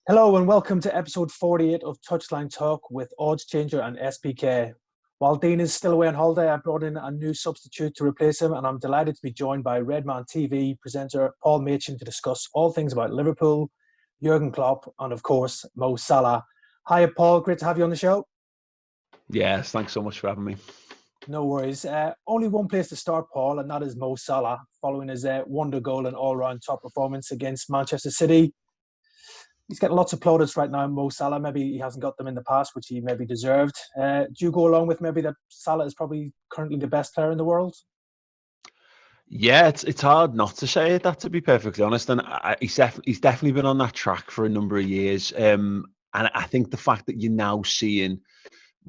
Hello and welcome to episode 48 of Touchline Talk with Odds Changer and SPK. While Dean is still away on holiday, I brought in a new substitute to replace him, and I'm delighted to be joined by Redmen TV presenter Paul Machin to discuss all things about Liverpool, Jurgen Klopp, and of course, Mo Salah. Hi, Paul. Great to have you on the show. Yes, thanks so much for having me. No worries. Only one place to start, Paul, and that is Mo Salah, following his wonder goal and all-round top performance against Manchester City. He's getting lots of plaudits right now, Mo Salah. Maybe he hasn't got them in the past, which he maybe deserved. Do you go along with maybe that Salah is probably currently the best player in the world? Yeah, it's hard not to say that, to be perfectly honest. And he's definitely been on that track for a number of years. And I think the fact that you're now seeing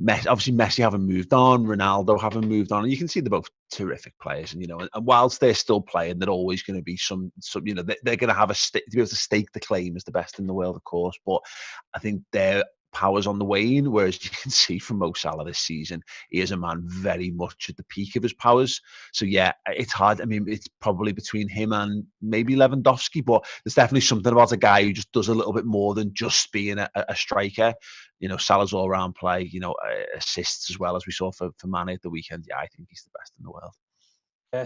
Messi haven't moved on, Ronaldo haven't moved on, and you can see they're both terrific players. And and whilst they're still playing, they're always going to be some they're going to have to be able to stake the claim as the best in the world, of course. But I think their power's on the wane, whereas you can see from Mo Salah this season, he is a man very much at the peak of his powers. So yeah, it's hard. I mean, it's probably between him and maybe Lewandowski, but there's definitely something about a guy who just does a little bit more than just being a striker. Salah's all-round play, assists as well, as we saw for Mane at the weekend. Yeah, I think he's the best in the world.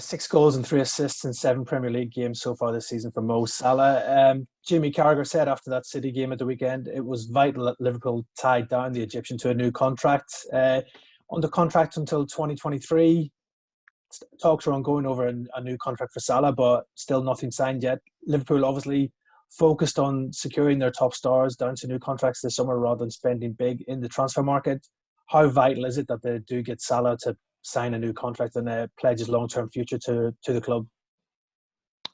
6 goals and 3 assists in 7 Premier League games so far this season for Mo Salah. Jimmy Carragher said after that City game at the weekend, it was vital that Liverpool tied down the Egyptian to a new contract. Under contract until 2023. Talks are ongoing over a new contract for Salah, but still nothing signed yet. Liverpool obviously focused on securing their top stars down to new contracts this summer rather than spending big in the transfer market. How vital is it that they do get Salah to sign a new contract and pledge his long-term future to the club?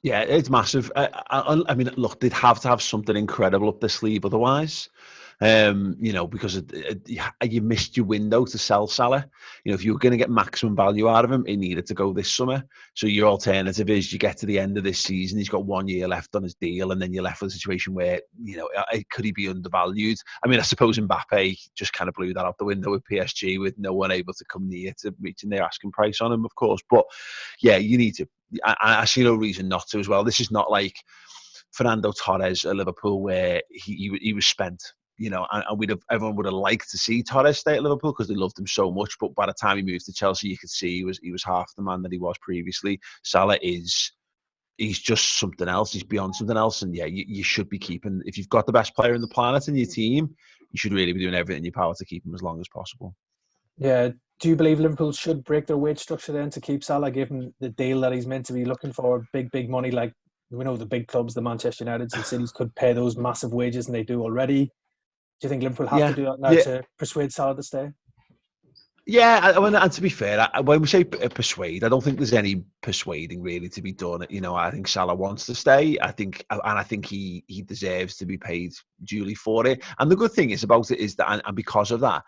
Yeah, it's massive. I mean, look, they'd have to have something incredible up their sleeve otherwise. Because you missed your window to sell Salah. If you were going to get maximum value out of him, it needed to go this summer. So your alternative is you get to the end of this season, he's got 1 year left on his deal, and then you're left with a situation where, could he be undervalued? I mean, I suppose Mbappe just kind of blew that out the window with PSG, with no one able to come near to reaching their asking price on him, of course. But yeah, you need to. I see no reason not to as well. This is not like Fernando Torres at Liverpool, where he was spent. And everyone would have liked to see Torres stay at Liverpool because they loved him so much. But by the time he moved to Chelsea, you could see he was half the man that he was previously. Salah he's just something else. He's beyond something else. And yeah, you should be keeping, if you've got the best player in the planet in your team, you should really be doing everything in your power to keep him as long as possible. Yeah. Do you believe Liverpool should break their wage structure then to keep Salah, given the deal that he's meant to be looking for? Big money, like we know the big clubs, the Manchester Uniteds and Cities, could pay those massive wages, and they do already. Do you think Liverpool have to do that now to persuade Salah to stay? Yeah, and to be fair, when we say persuade, I don't think there's any persuading really to be done. I think Salah wants to stay. I think he deserves to be paid duly for it. And the good thing about it is that, and because of that,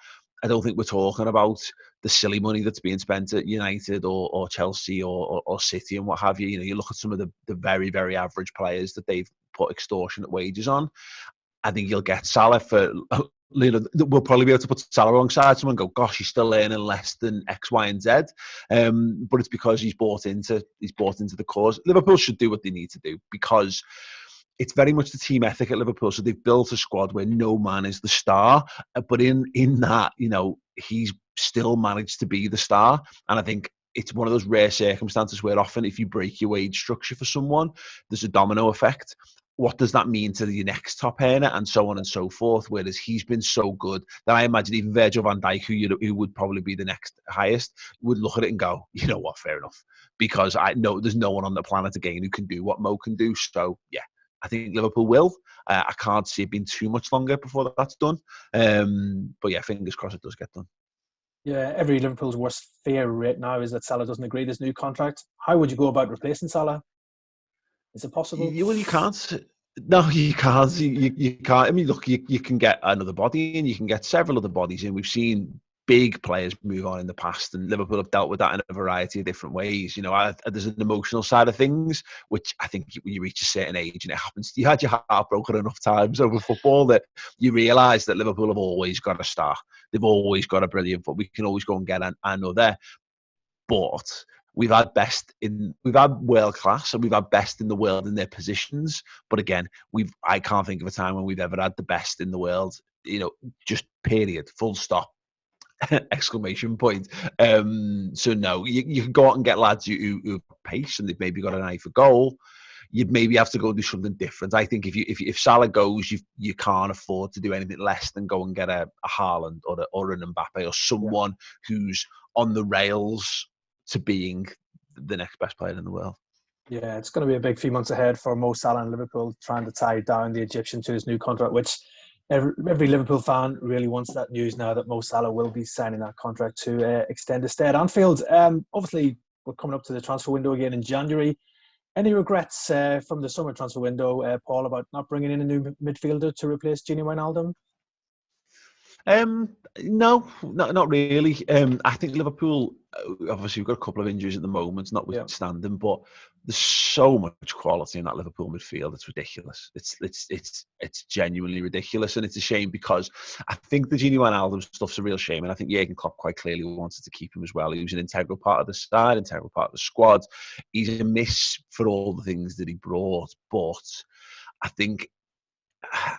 I don't think we're talking about the silly money that's being spent at United or Chelsea or City and what have you. You look at some of the very, very average players that they've put extortionate wages on. I think you'll get Salah for, we'll probably be able to put Salah alongside someone and go, gosh, he's still earning less than X, Y, and Z. But it's because he's bought into the cause. Liverpool should do what they need to do, because it's very much the team ethic at Liverpool. So they've built a squad where no man is the star, but in that, he's still managed to be the star. And I think it's one of those rare circumstances where often if you break your wage structure for someone, there's a domino effect. What does that mean to the next top earner, and so on and so forth? Whereas he's been so good that I imagine even Virgil van Dijk, who would probably be the next highest, would look at it and go, you know what, fair enough. Because I know there's no one on the planet again who can do what Mo can do. So yeah, I think Liverpool will. I can't see it being too much longer before that's done. But yeah, fingers crossed it does get done. Yeah, every Liverpool's worst fear right now is that Salah doesn't agree to this new contract. How would you go about replacing Salah? Is it possible? Well, you can't. No, you can't. You can't. I mean, look, you can get another body in. You can get several other bodies in. We've seen big players move on in the past, and Liverpool have dealt with that in a variety of different ways. There's an emotional side of things, which I think when you reach a certain age, and it happens, you had your heart broken enough times over football that you realise that Liverpool have always got a star. They've always got a brilliant foot. We can always go and get another. But we've had world class, and we've had best in the world in their positions. But again, I can't think of a time when we've ever had the best in the world. Just period, full stop. Exclamation point. So no, you can go out and get lads who have pace and they've maybe got an eye for goal. You'd maybe have to go do something different. I think if Salah goes, you can't afford to do anything less than go and get a Haaland or an Mbappe or someone who's on the rails to being the next best player in the world. Yeah, it's going to be a big few months ahead for Mo Salah and Liverpool, trying to tie down the Egyptian to his new contract, which every Liverpool fan really wants that news now that Mo Salah will be signing that contract to extend his stay at Anfield. Obviously, we're coming up to the transfer window again in January. Any regrets from the summer transfer window, Paul, about not bringing in a new midfielder to replace Gini Wijnaldum? No, not really. I think Liverpool, obviously we've got a couple of injuries at the moment, notwithstanding, but there's so much quality in that Liverpool midfield. It's ridiculous. It's genuinely ridiculous, and it's a shame because I think the Gini Wijnaldum stuff's a real shame, and I think Jurgen Klopp quite clearly wanted to keep him as well. He was an integral part of the side, integral part of the squad. He's a miss for all the things that he brought, but I think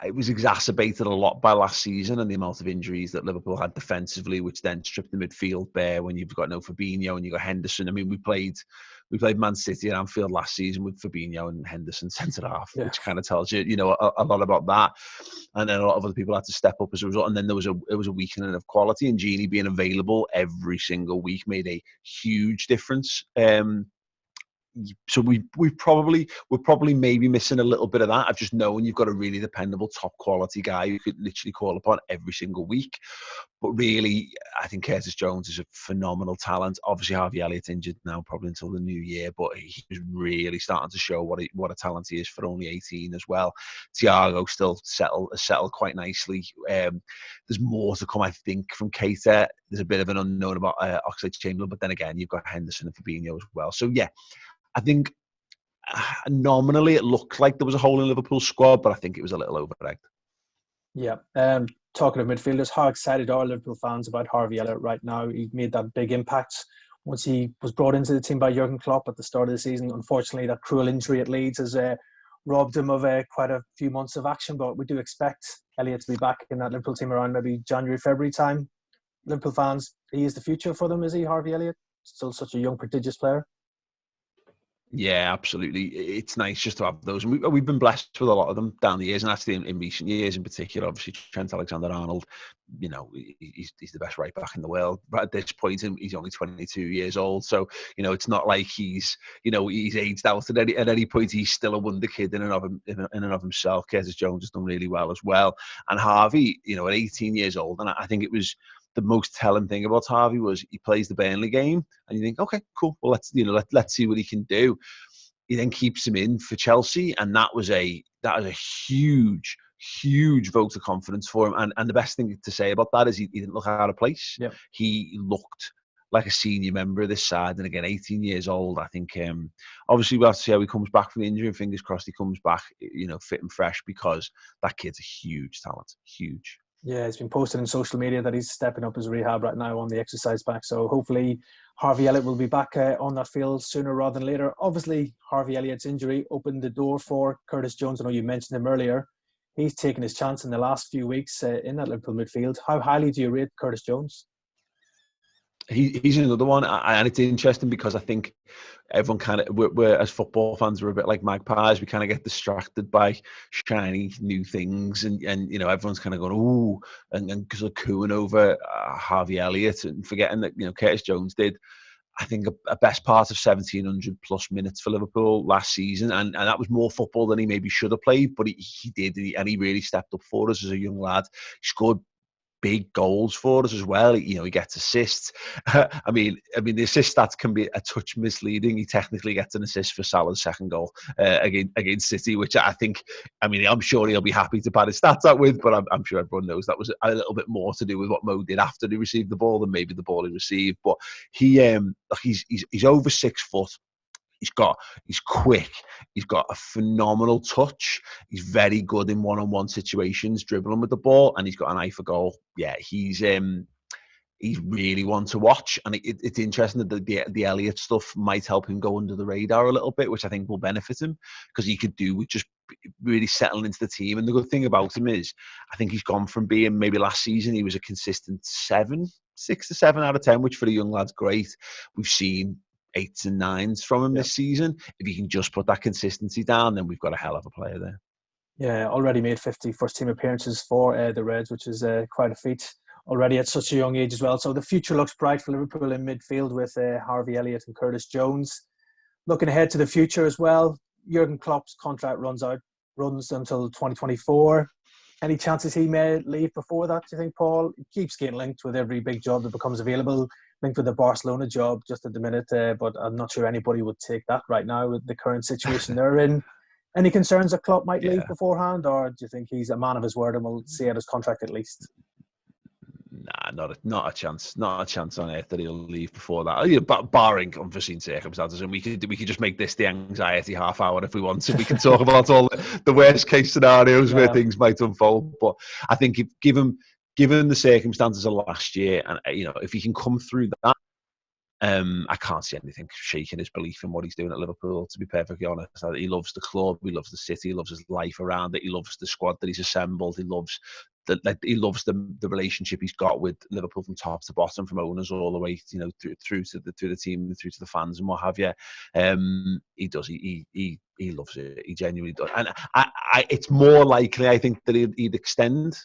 it was exacerbated a lot by last season and the amount of injuries that Liverpool had defensively, which then stripped the midfield bare when you've got no Fabinho and you've got Henderson. I mean, we played Man City at Anfield last season with Fabinho and Henderson centre half, which kind of tells you, a lot about that. And then a lot of other people had to step up as a result. And then it was a weakening of quality, and Gini being available every single week made a huge difference. So we're probably maybe missing a little bit of that. I've just known you've got a really dependable, top quality guy who could literally call upon every single week. But really, I think Curtis Jones is a phenomenal talent. Obviously, Harvey Elliott's injured now, probably until the new year, but he's really starting to show what a talent he is for only 18 as well. Thiago still settled quite nicely. There's more to come, I think, from Keita. There's a bit of an unknown about Oxlade-Chamberlain, but then again, you've got Henderson and Fabinho as well. So yeah, I think nominally it looked like there was a hole in Liverpool's squad, but I think it was a little over-egged. Yeah. Talking of midfielders, how excited are Liverpool fans about Harvey Elliott right now? He made that big impact once he was brought into the team by Jurgen Klopp at the start of the season. Unfortunately, that cruel injury at Leeds has robbed him of quite a few months of action, but we do expect Elliott to be back in that Liverpool team around maybe January, February time. Liverpool fans, he is the future for them, is he, Harvey Elliott? Still such a young, prodigious player. Yeah, absolutely. It's nice just to have those. And we've been blessed with a lot of them down the years, and actually in recent years in particular. Obviously, Trent Alexander-Arnold, he's the best right back in the world. But at this point, he's only 22 years old. So, it's not like he's aged out at any point. He's still a wonder kid in and of himself. Curtis Jones has done really well as well. And Harvey, at 18 years old, and I think it was the most telling thing about Harvey was he plays the Burnley game, and you think, okay, cool. Well, let's see what he can do. He then keeps him in for Chelsea, and that was a huge vote of confidence for him. And the best thing to say about that is he didn't look out of place. Yep. He looked like a senior member of this side, and again, 18 years old. I think obviously we'll have to see how he comes back from the injury. Fingers crossed he comes back, fit and fresh, because that kid's a huge talent, huge. Yeah, it's been posted on social media that he's stepping up his rehab right now on the exercise back. So hopefully Harvey Elliott will be back on that field sooner rather than later. Obviously, Harvey Elliott's injury opened the door for Curtis Jones. I know you mentioned him earlier. He's taken his chance in the last few weeks in that Liverpool midfield. How highly do you rate Curtis Jones? He's another one, and it's interesting because I think everyone we're as football fans, we're a bit like magpies. We kind of get distracted by shiny new things, and everyone's kind of going ooh and sort of cooing over Harvey Elliott and forgetting that Curtis Jones did, I think, a best part of 1,700 plus minutes for Liverpool last season, and that was more football than he maybe should have played, but he did, and he really stepped up for us as a young lad. He scored big goals for us as well. He gets assists. I mean, the assist stats can be a touch misleading. He technically gets an assist for Salah's second goal against City, which I'm sure he'll be happy to pad his stats out with, but I'm sure everyone knows that was a little bit more to do with what Mo did after he received the ball than maybe the ball he received. But he's over 6 foot. He's quick. He's got a phenomenal touch. He's very good in one-on-one situations, dribbling with the ball, and he's got an eye for goal. Yeah, he's he's really one to watch. And it's interesting that the Elliott stuff might help him go under the radar a little bit, which I think will benefit him, because he could do with just really settling into the team. And the good thing about him is, I think he's gone from being, maybe last season he was a consistent 6 to 7 out of 10, which for the young lad's great. We've seen 8s and 9s from him this season. If he can just put that consistency down, then we've got a hell of a player there. Yeah, already made 50 first-team appearances for the Reds, which is quite a feat already at such a young age as well. So the future looks bright for Liverpool in midfield with Harvey Elliott and Curtis Jones. Looking ahead to the future as well, Jurgen Klopp's contract runs until 2024. Any chances he may leave before that, do you think, Paul? He keeps getting linked with every big job that becomes available, linked with the Barcelona job just at the minute, but I'm not sure anybody would take that right now with the current situation they're in. Any concerns that Klopp might leave beforehand, or do you think he's a man of his word and will see out his contract at least? Nah, not a chance. Not a chance on earth that he'll leave before that. Barring unforeseen circumstances, and we could just make this the anxiety half hour if we want to. We can talk about all the worst case scenarios where things might unfold. But I think given the circumstances of last year, and if he can come through that. I can't see anything shaking his belief in what he's doing at Liverpool, to be perfectly honest. He loves the club, he loves the city, he loves his life around it, he loves the squad that he's assembled, he loves the relationship he's got with Liverpool from top to bottom, from owners all the way, through to the team and through to the fans and what have you. He does. He loves it. He genuinely does. And it's more likely, I think, that he'd extend.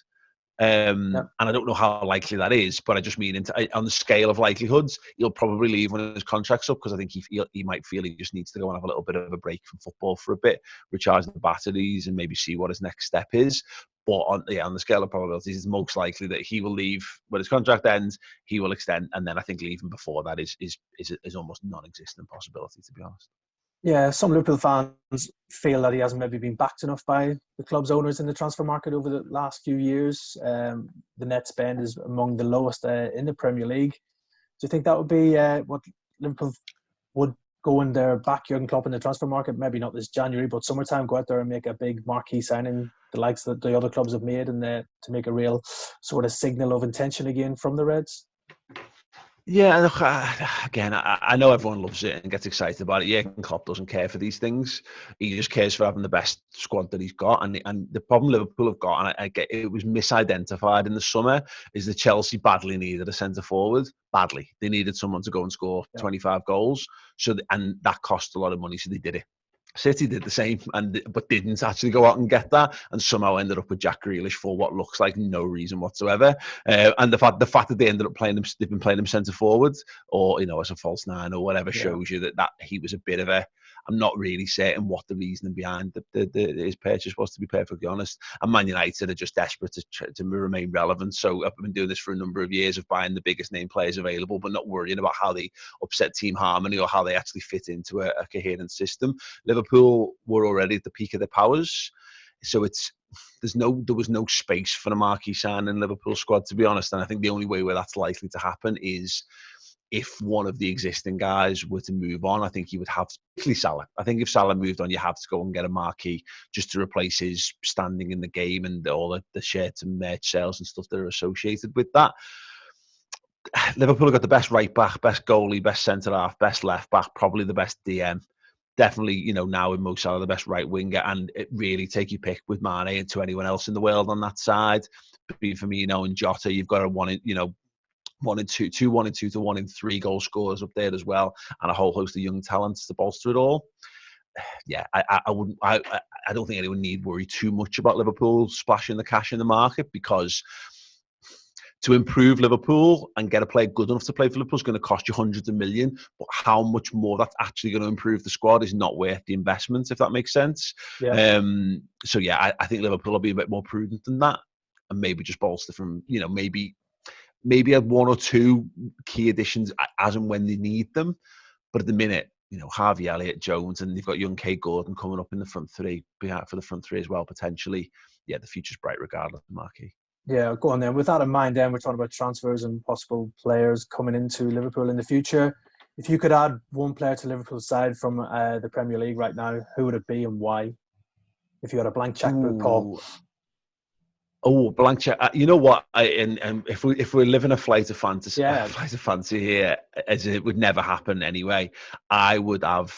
And I don't know how likely that is, but I just mean on the scale of likelihoods, he'll probably leave when his contract's up, because I think he might feel he just needs to go and have a little bit of a break from football for a bit, recharge the batteries, and maybe see what his next step is. But on the scale of probabilities, it's most likely that he will leave when his contract ends. He will extend, and then I think leaving before that is almost non-existent possibility, to be honest. Yeah, some Liverpool fans feel that he hasn't maybe been backed enough by the club's owners in the transfer market over the last few years. The net spend is among the lowest in the Premier League. Do you think that would be what Liverpool would go in there, back Jurgen Klopp in the transfer market? Maybe not this January, but summertime, go out there and make a big marquee signing, the likes that the other clubs have made, and to make a real sort of signal of intention again from the Reds? Yeah, look, again, I know everyone loves it and gets excited about it. Jurgen Klopp doesn't care for these things. He just cares for having the best squad that he's got. And the problem Liverpool have got, and I get it was misidentified in the summer, is that Chelsea badly needed a centre-forward. Badly. They needed someone to go and score 25 goals. And that cost a lot of money, so they did it. City did the same, but didn't actually go out and get that, and somehow ended up with Jack Grealish for what looks like no reason whatsoever. And the fact that they ended up playing him, they've been playing him centre forward, or as a false nine or whatever, shows you that he was a bit of a. I'm not really certain what the reasoning behind his purchase was, to be perfectly honest. And Man United are just desperate to remain relevant. So I've been doing this for a number of years, of buying the biggest name players available, but not worrying about how they upset team harmony or how they actually fit into a coherent system. Liverpool were already at the peak of their powers. So there was no space for a marquee sign in Liverpool's squad, to be honest. And I think the only way where that's likely to happen is if one of the existing guys were to move on. I think he would have, particularly Salah. I think if Salah moved on, you have to go and get a marquee just to replace his standing in the game and all the shirts and merch sales and stuff that are associated with that. Liverpool have got the best right back, best goalie, best centre half, best left back, probably the best DM. Definitely, now with Mo Salah, the best right winger, and it really take your pick with Mane and to anyone else in the world on that side. Between Firmino and Jota, you've got a 1 in 2 to 1 in 3 goal scorers up there as well, and a whole host of young talents to bolster it all. Yeah, I don't think anyone need worry too much about Liverpool splashing the cash in the market, because to improve Liverpool and get a player good enough to play for Liverpool is going to cost you hundreds of millions. But how much more that's actually going to improve the squad is not worth the investment, if that makes sense. Yeah. So yeah, I think Liverpool will be a bit more prudent than that, and maybe just bolster from maybe have 1 or 2 key additions as and when they need them. But at the minute, Harvey Elliott, Jones, and they've got young Kate Gordon coming up in the front three, for the front three as well, potentially. Yeah, the future's bright regardless of the marquee. Yeah, go on then. With that in mind, then we're talking about transfers and possible players coming into Liverpool in the future. If you could add one player to Liverpool's side from the Premier League right now, who would it be and why? If you had a blank checkbook, Paul. Oh, blank check. You know what? And if we're living a flight of fantasy, Yeah. Here, as it would never happen anyway, I would have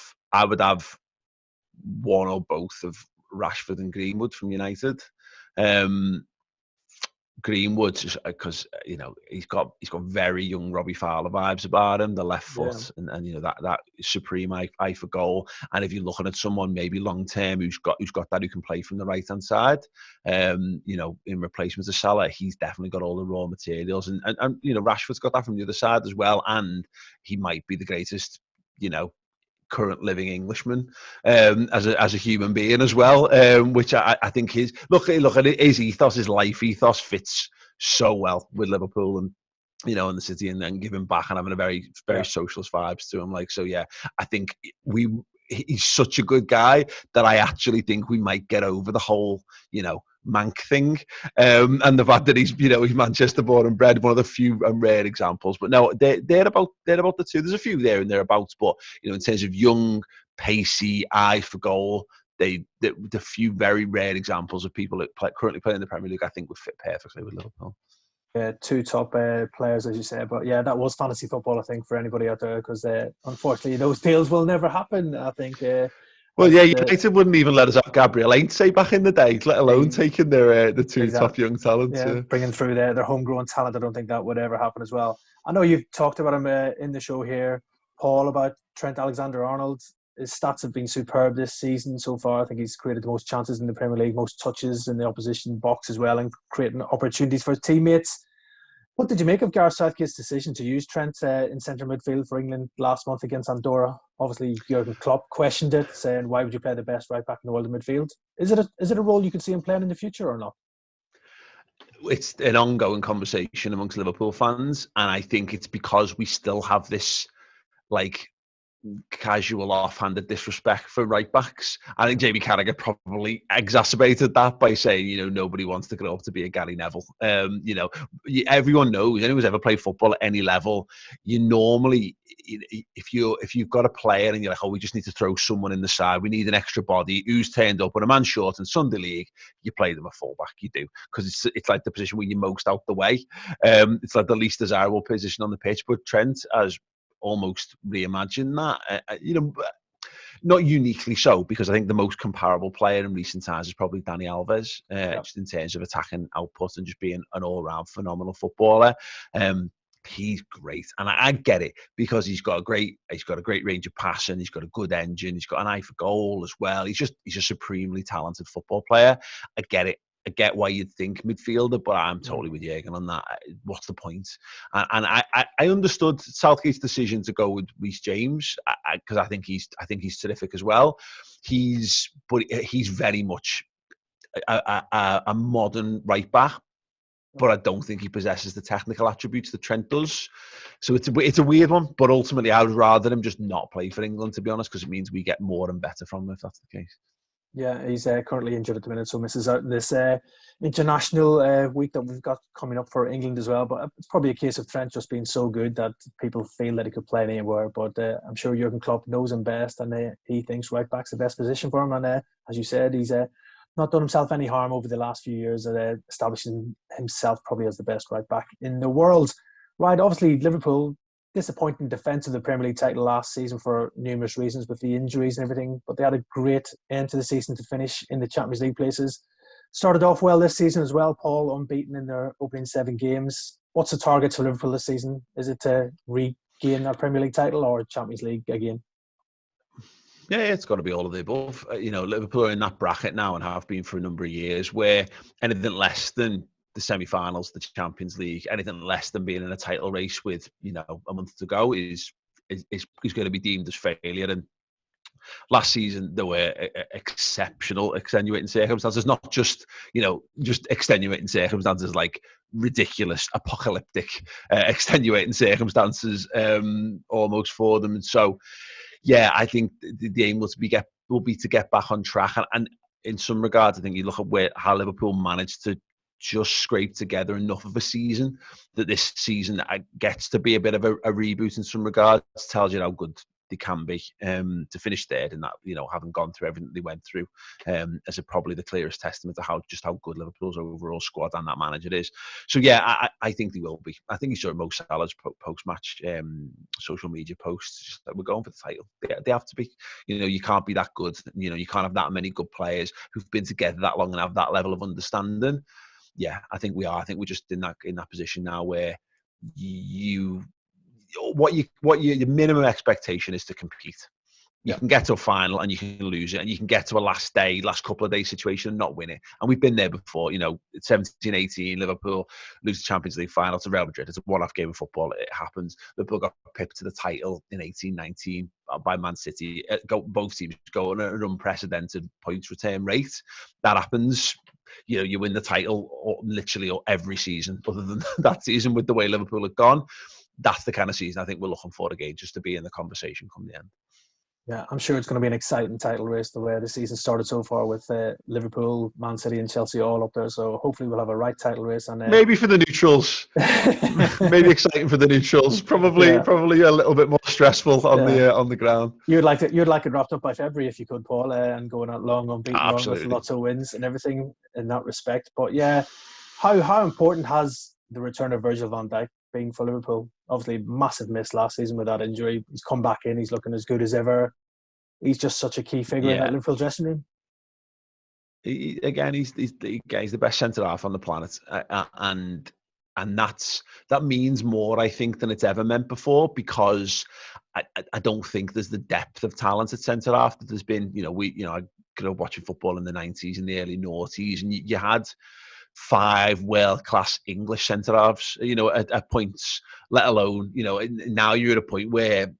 one or both of Rashford and Greenwood from United. Greenwood, because he's got very young Robbie Fowler vibes about him, the left foot, and that supreme eye for goal. And if you're looking at someone maybe long term who's got that, who can play from the right hand side, in replacement of Salah, he's definitely got all the raw materials. And Rashford's got that from the other side as well, and he might be the greatest, current living Englishman as a human being as well, which I think his look at his ethos, his life ethos fits so well with Liverpool and in the city, and then giving back and having a very socialist vibes to him. So I think he's such a good guy that I actually think we might get over the whole Mank thing, and the fact that he's Manchester born and bred, one of the few and rare examples. But no, they're about the two. There's a few there and thereabouts, but in terms of young, pacey, eye for goal, the few very rare examples of people that currently play in the Premier League, I think would fit perfectly with Liverpool. Yeah, two top players, as you say. But yeah, that was fantasy football, I think, for anybody out there, because unfortunately those deals will never happen, I think. Well, yeah, United wouldn't even let us have Gabriel Ain't back in the day, let alone taking their the two top young talents. Yeah, bringing through their homegrown talent. I don't think that would ever happen as well. I know you've talked about him in the show here, Paul, about Trent Alexander-Arnold. His stats have been superb this season so far. I think he's created the most chances in the Premier League, most touches in the opposition box as well, and creating opportunities for his teammates. What did you make of Gareth Southgate's decision to use Trent in centre midfield for England last month against Andorra? Obviously, Jurgen Klopp questioned it, saying, "Why would you play the best right back in the world in midfield?" Is it a role you could see him playing in the future or not? It's an ongoing conversation amongst Liverpool fans, and I think it's because we still have this casual offhanded disrespect for right backs. I think Jamie Carragher probably exacerbated that by saying, nobody wants to grow up to be a Gary Neville. Everyone knows, anyone who's ever played football at any level, you normally, if you've got a player and you're like, we just need to throw someone in the side, we need an extra body who's turned up when a man's short in Sunday League, you play them a fullback, you do, because it's like the position where you're most out the way. It's like the least desirable position on the pitch. But Trent has almost reimagine that, not uniquely so, because I think the most comparable player in recent times is probably Dani Alves, just in terms of attacking output and just being an all-round phenomenal footballer. He's great, and I get it, because he's got a great range of passing, he's got a good engine, he's got an eye for goal as well. He's a supremely talented football player. I get it. I get why you'd think midfielder, but I'm totally with Jurgen on that. What's the point? And I understood Southgate's decision to go with Reece James, because I think he's terrific as well. He's very much a modern right back, but I don't think he possesses the technical attributes that Trent does. So it's a weird one, but ultimately I would rather him just not play for England, to be honest, because it means we get more and better from him if that's the case. Yeah, he's currently injured at the minute, so misses out in this international week that we've got coming up for England as well. But it's probably a case of Trent just being so good that people feel that he could play anywhere. But I'm sure Jurgen Klopp knows him best, and he thinks right back's the best position for him. And as you said, he's not done himself any harm over the last few years, establishing himself probably as the best right back in the world. Right, obviously Liverpool, disappointing defence of the Premier League title last season for numerous reasons with the injuries and everything, but they had a great end to the season to finish in the Champions League places. Started off well this season as well, Paul, unbeaten in their opening 7 games. What's the target for Liverpool this season? Is it to regain that Premier League title or Champions League again? Yeah, it's got to be all of the above. Liverpool are in that bracket now and have been for a number of years, where anything less than the semi-finals, the Champions League, anything less than being in a title race with a month to go is going to be deemed as failure. And last season there were exceptional extenuating circumstances, not just extenuating circumstances, like ridiculous apocalyptic extenuating circumstances almost for them. And so yeah, I think the aim will be to get back on track, and in some regards I think you look at how Liverpool managed to just scrape together enough of a season that this season gets to be a bit of a reboot in some regards. Tells you how good they can be, to finish third in that, having gone through everything they went through, as probably the clearest testament to how good Liverpool's overall squad and that manager is. So yeah, I think they will be. I think you saw Mo Salah's post-match social media posts, just that we're going for the title. They have to be. You can't be that good. You can't have that many good players who've been together that long and have that level of understanding. Yeah, I think we are. I think we're just in that position now where your minimum expectation is to compete. You can get to a final and you can lose it, and you can get to a last couple of days situation and not win it. And we've been there before. 17-18, Liverpool lose the Champions League final to Real Madrid. It's a one-off game of football. It happens. Liverpool got pipped to the title in 18-19 by Man City. Both teams go on an unprecedented points return rate. That happens. You win the title literally every season, other than that season with the way Liverpool have gone. That's the kind of season I think we're looking for again, just to be in the conversation come the end. Yeah, I'm sure it's going to be an exciting title race the way the season started so far, with Liverpool, Man City and Chelsea all up there. So hopefully we'll have a right title race. And maybe for the neutrals. Maybe exciting for the neutrals. Probably a little bit more stressful on the ground. You'd like it wrapped up by February if you could, Paul, and going out long unbeaten run with lots of wins and everything in that respect. But yeah, how important has the return of Virgil van Dijk been for Liverpool? Obviously, massive miss last season with that injury. He's come back in. He's looking as good as ever. He's just such a key figure in that Liverpool dressing room. He's the best centre half on the planet, and that means more, I think, than it's ever meant before, because I don't think there's the depth of talent at centre half that there's been. I grew up watching football in the 90s and the early noughties, and you had 5 world-class English centre halves, at points, let alone, now you're at a point where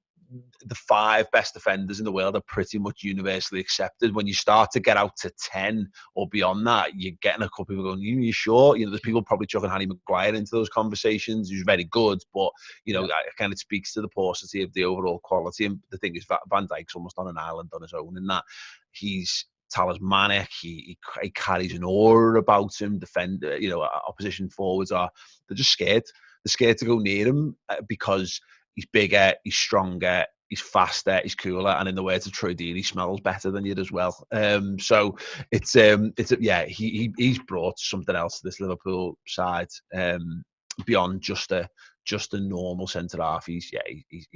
the 5 best defenders in the world are pretty much universally accepted. When you start to get out to 10 or beyond that, you're getting a couple of people going, you sure? There's people probably chucking Harry Maguire into those conversations, who's very good, but, kind of speaks to the paucity of the overall quality. And the thing is, Van Dijk's almost on an island on his own in that he's talismanic. He carries an aura about him. Opposition forwards they're just scared. They're scared to go near him because he's bigger, he's stronger, he's faster, he's cooler, and in the words of Troy Deeney, he smells better than you as well. So he's brought something else to this Liverpool side, beyond just a normal centre half. He's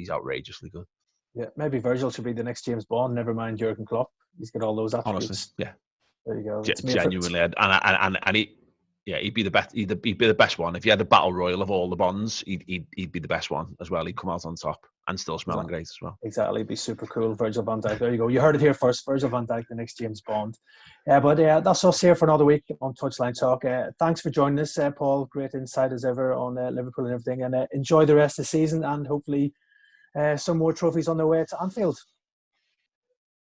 outrageously good. Yeah, maybe Virgil should be the next James Bond. Never mind Jurgen Klopp. He's got all those attributes. Honestly, yeah. There you go. Genuinely, and he'd be the best. He'd be the best one if you had a battle royal of all the Bonds. He'd be the best one as well. He'd come out on top and still smelling great as well. Exactly, it'd be super cool. Virgil van Dijk. There you go. You heard it here first. Virgil van Dijk, the next James Bond. That's us here for another week on Touchline Talk. Thanks for joining us, Paul. Great insight as ever on Liverpool and everything. And enjoy the rest of the season, and hopefully some more trophies on their way to Anfield.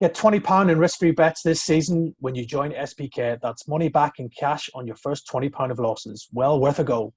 Get £20 in risk-free bets this season when you join SPK. That's money back in cash on your first £20 of losses. Well worth a go.